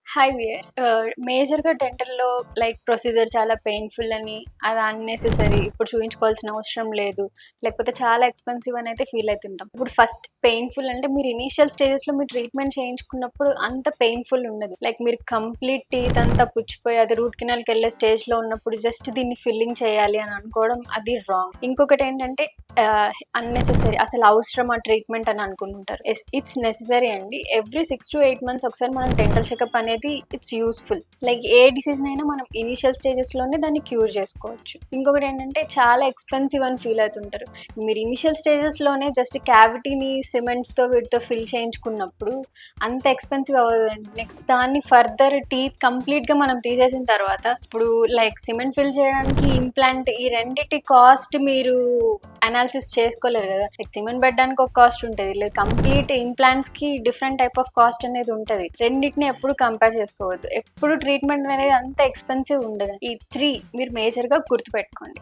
Hi viewers. మేజర్‌గా డెంటల్‌లో like procedure చాలా painful అని, అది అన్నెసెసరీ, ఇప్పుడు చూయించుకోవాల్సిన అవసరం లేదు, లేకపోతే చాలా ఎక్స్‌పెన్సివ్ అని అయితే ఫీల్ అయితుంటాం. ఇప్పుడు ఫస్ట్ పెయిన్‌ఫుల్ అంటే మీరు ఇనీషియల్ స్టేజెస్‌లో మీరు ట్రీట్మెంట్ చేయించుకున్నప్పుడు అంత పెయిన్‌ఫుల్ ఉండదు. లైక్ మీరు కంప్లీట్ టీత్ అంతా పుచ్చిపోయి అది రూట్ కెనాల్‌కెళ్ళే స్టేజ్‌లో ఉన్నప్పుడు జస్ట్ దీన్ని ఫిల్లింగ్ చేయాలి అని అనుకోవడం అది రాంగ్. ఇంకొకటేంటంటే అన్నెసెసరీ, అసలు అవసరమా ట్రీట్మెంట్ అని అనుకుంటుంటారు. ఇట్స్ నెసెసరీ అండి. ఎవ్రీ 6-8 మంత్స్ ఒకసారి మనం డెంటల్ చెకప్ అనేది ఇట్స్ యూస్ఫుల్. లైక్ ఏ డిసీజ్‌నైనా మనం ఇనీషియల్ స్టేజెస్‌లోనే దాన్ని క్యూర్ చేసుకోవచ్చు. ఇంకొకటి ఏంటంటే చాలా ఎక్స్‌పెన్సివ్ అని ఫీల్ అవుతుంటారు. మీరు ఇనీషియల్ స్టేజెస్‌లోనే జస్ట్ క్యావిటీని సిమెంట్స్‌తో వీటితో ఫిల్ చేయించుకున్నప్పుడు అంత ఎక్స్‌పెన్సివ్ అవ్వదండి. నెక్స్ట్ దాన్ని ఫర్దర్ టీత్ కంప్లీట్‌గా మనం తీసేసిన తర్వాత ఇప్పుడు లైక్ సిమెంట్ ఫిల్ చేయడానికి, ఇంప్లాంట్, ఈ రెండిటి కాస్ట్ మీరు అనాలిసిస్ చేసుకోలేరు కదా. లైక్ సిమెంట్ పెట్టడానికి ఒక కాస్ట్ ఉంటుంది, లేదు కంప్లీట్ ఇంప్లాంట్స్కి డిఫరెంట్ టైప్ ఆఫ్ కాస్ట్ అనేది ఉంటుంది. రెండింటిని ఎప్పుడు కంపేర్ చేసుకోవద్దు. ఎప్పుడు ట్రీట్మెంట్ అనేది అంత ఎక్స్పెన్సివ్ ఉండదు. ఈ 3 మీరు మేజర్గా గుర్తుపెట్టుకోండి.